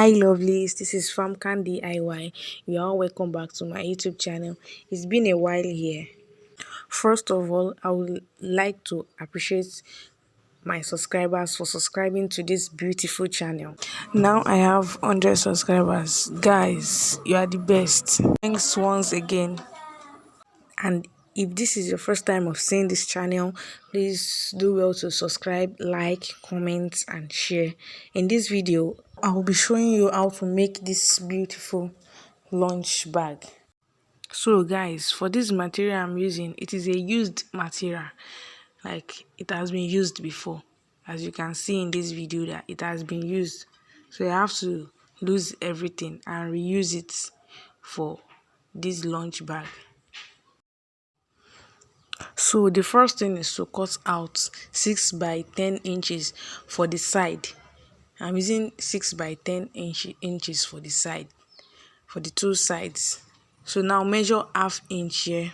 Hi lovelies, this is Famcan DIY. You are all welcome back to my YouTube channel. It's been a while here. First of all, I would like to appreciate my subscribers for subscribing to this beautiful channel. Now I have 100 subscribers. Guys, you are the best. Thanks once again. And if this is your first time of seeing this channel, please do well to subscribe, like, comment and share. In this video, I will be showing you how to make this beautiful lunch bag. So guys, for this material I'm using, it is a used material. Like it has been used before. As you can see in this video that it has been used. So you have to lose everything and reuse it for this lunch bag. So the first thing is to cut out 6 by 10 inches for the side. I'm using 6 by 10 inches for the side, for the two sides. So now measure half inch here,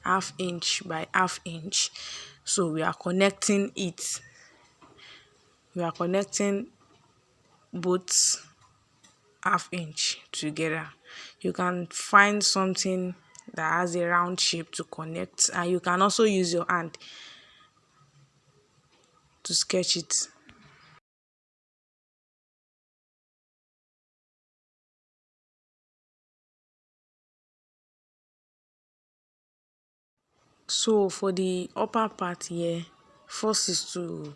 half inch by half inch. So we are connecting it. We are connecting both half inch together. You can find something that has a round shape to connect, and you can also use your hand to sketch it. So for the upper part here, first is to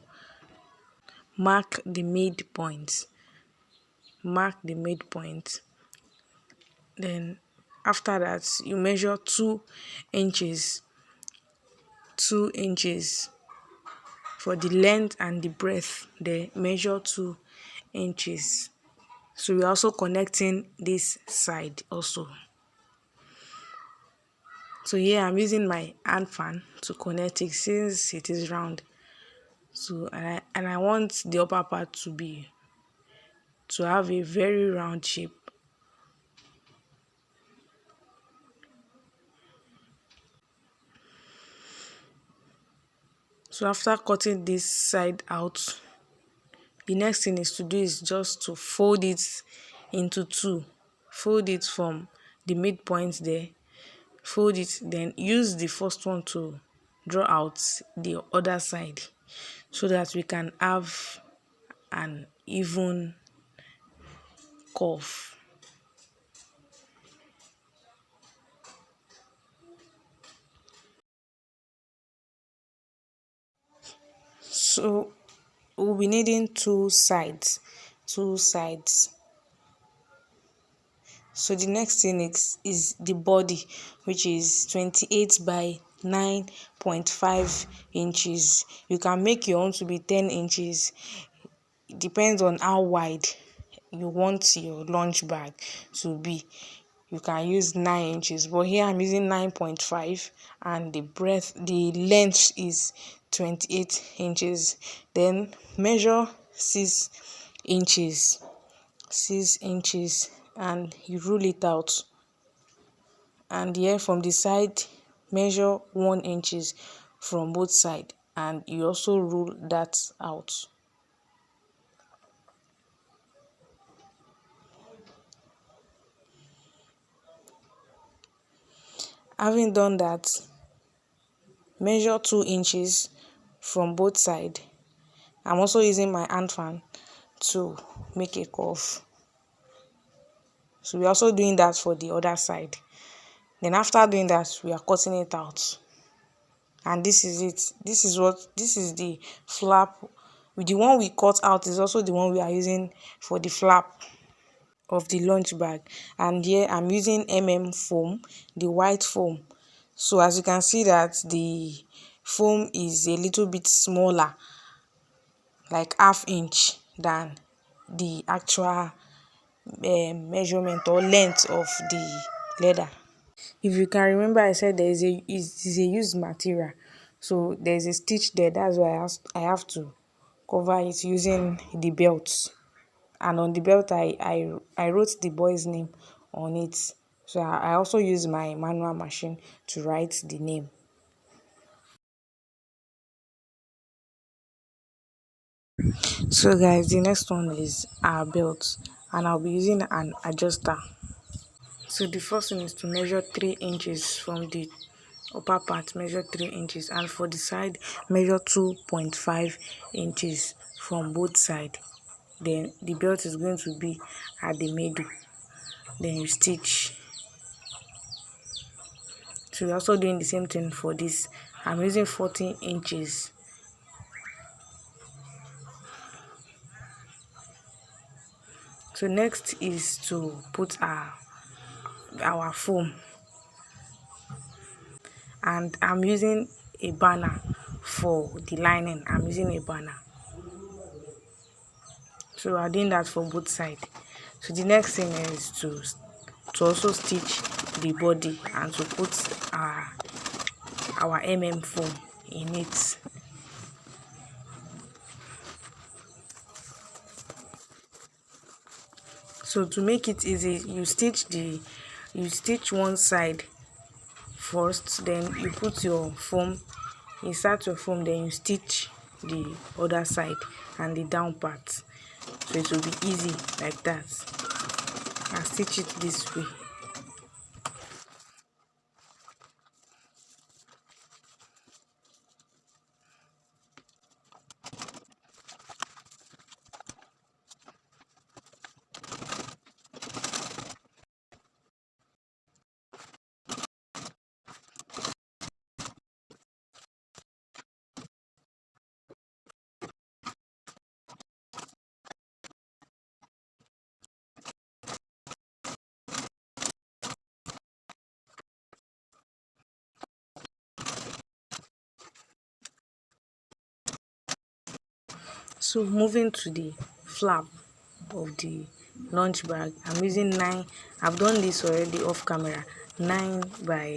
mark the midpoint. Mark the midpoint. Then after that, you measure 2 inches. 2 inches for the length and the breadth. They measure 2 inches. So we're also connecting this side also. So here I'm using my hand fan to connect it since it is round. So and I want the upper part to have a very round shape. So after cutting this side out, the next thing is to do is just to fold it into two. Fold it from the midpoint there. Fold it, then use the first one to draw out the other side so that we can have an even curve. So we'll be needing two sides. So the next thing is the body, which is 28 by 9.5 inches. You can make your own to be 10 inches. It depends on how wide you want your lunch bag to be. You can use 9 inches, but here I'm using 9.5, and the length is 28 inches. Then measure 6 inches, 6 inches, and you rule it out. And here from the side, measure 1 inches from both sides, and you also rule that out. Having done that, measure 2 inches from both sides. I'm also using my hand fan to make a curve. So we're also doing that for the other side. Then after doing that, we are cutting it out. And this is it. This is the flap. The one we cut out is also the one we are using for the flap of the lunch bag. And here I'm using foam, the white foam. So as you can see that the foam is a little bit smaller, like half inch, than the actual measurement or length of the leather. If you can remember, I said is a used material, so there's a stitch there. That's why I have to cover it using the belt. And on the belt, I wrote the boy's name on it. So I also use my manual machine to write the name. So guys, the next one is our belt. and I'll be using an adjuster. So the first thing is to measure 3 inches from the upper part, measure 3 inches, and for the side measure 2.5 inches from both sides. Then the belt is going to be at the middle. Then you stitch. So we're also doing the same thing for this. I'm using 14 inches. So next is to put our foam, and I'm using a banner for the lining. I'm using a banner. So we're doing that for both sides. So the next thing is to also stitch the body and to put our foam in it. So to make it easy, you stitch one side first, then you put your foam, insert your foam, then you stitch the other side and the down part. So it will be easy like that. And stitch it this way. So moving to the flap of the lunch bag, I'm using 9. I've done this already off camera. 9 by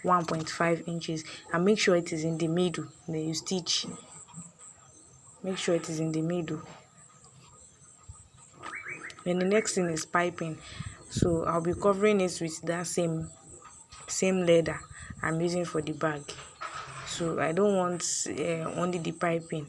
1.5 inches, and make sure it is in the middle. Then you stitch. Make sure it is in the middle. Then the next thing is piping. So I'll be covering it with that same leather I'm using for the bag. So I don't want only the piping.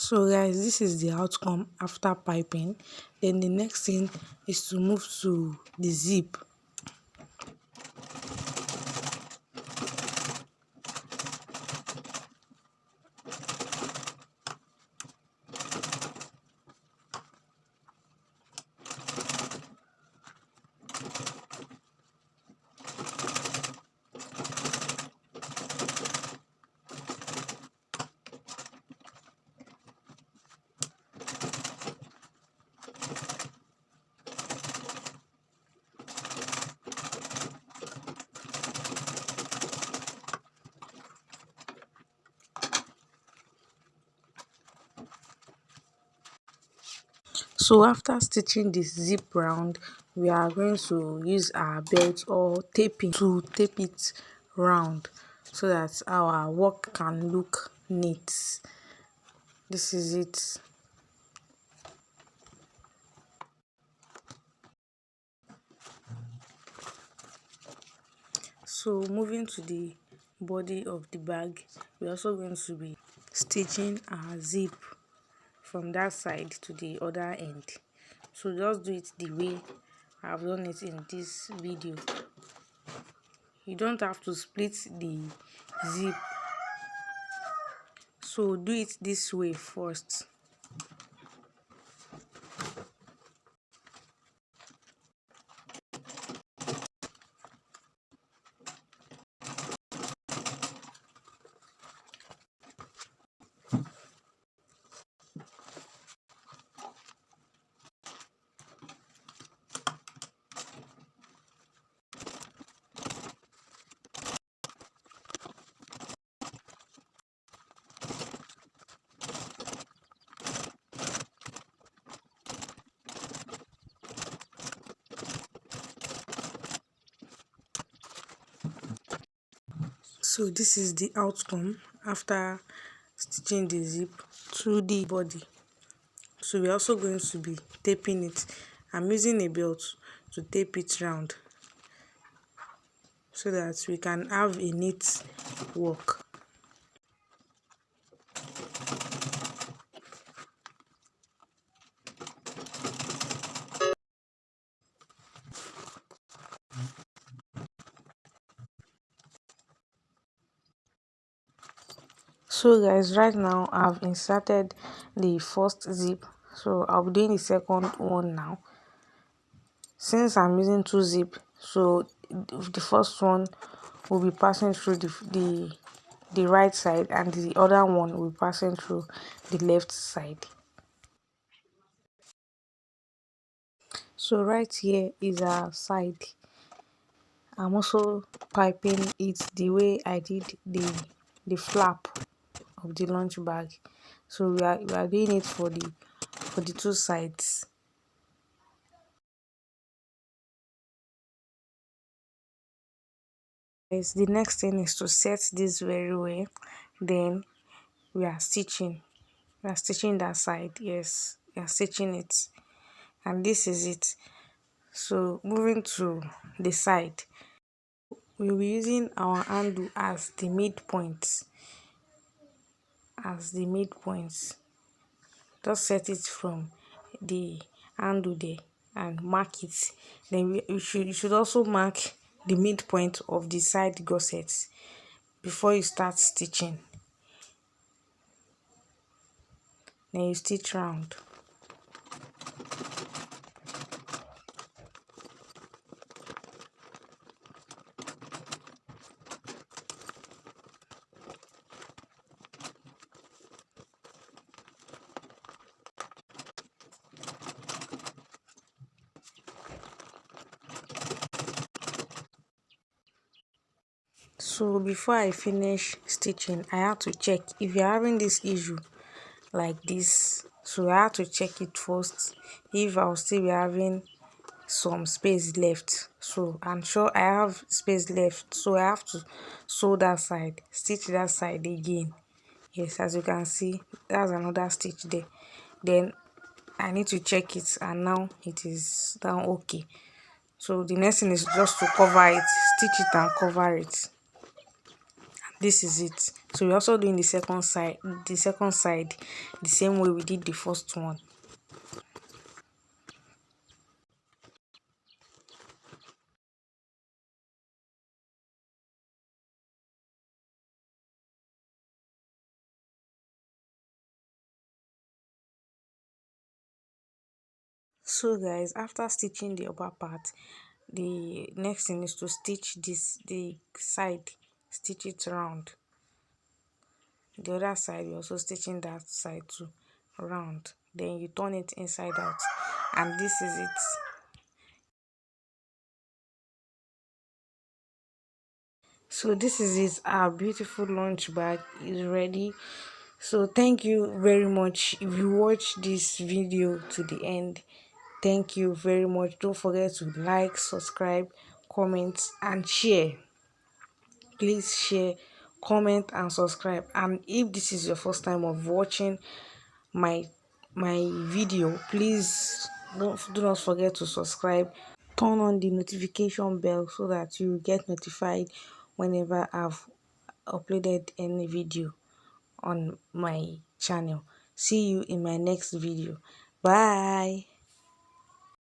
So guys, this is the outcome after piping. Then the next thing is to move to the zip. So after stitching this zip round, we are going to use our belt or taping to tape it round so that our work can look neat. This is it. So moving to the body of the bag, we're also going to be stitching our zip from that side to the other end. So just do it the way I've done it in this video. You don't have to split the zip, so do it this way first. So this is the outcome after stitching the zip to the body. So we're also going to be taping it. I'm using a belt to tape it round so that we can have a neat work. So guys, right now I've inserted the first zip, so I'll be doing the second one now. Since I'm using two zip, so the first one will be passing through the right side and the other one will be passing through the left side. So right here is our side. I'm also piping it the way I did the flap of the lunch bag. So we are doing it for the two sides. Yes, the next thing is to set this very well. Then we are stitching. We are stitching that side. Yes, we are stitching it, and this is it. So moving to the side, we'll be using our handle as the midpoint. Just set it from the handle there and mark it. Then you should also mark the midpoint of the side gusset before you start stitching. Then you stitch round. So before I finish stitching, I have to check if you're having this issue like this. So I have to check it first if I'll still be having some space left. So I'm sure I have space left, so I have to sew that side, stitch that side again. Yes, as you can see, that's another stitch there. Then I need to check it, and now it is down okay. So the next thing is just to cover it, stitch it and cover it. This is it. So we're also doing the second side the same way we did the first one. So guys, after stitching the upper part, the next thing is to stitch the side, stitch it round. The other side, you're also stitching that side too round. Then you turn it inside out, and this is it. So this is it. Our beautiful lunch bag is ready. So thank you very much if you watch this video to the end. Thank you very much. Don't forget to like, subscribe, comment and share. Please share, comment and subscribe. And if this is your first time of watching my video, please do not forget to subscribe. Turn on the notification bell so that you get notified whenever I've uploaded any video on my channel. See you in my next video. Bye.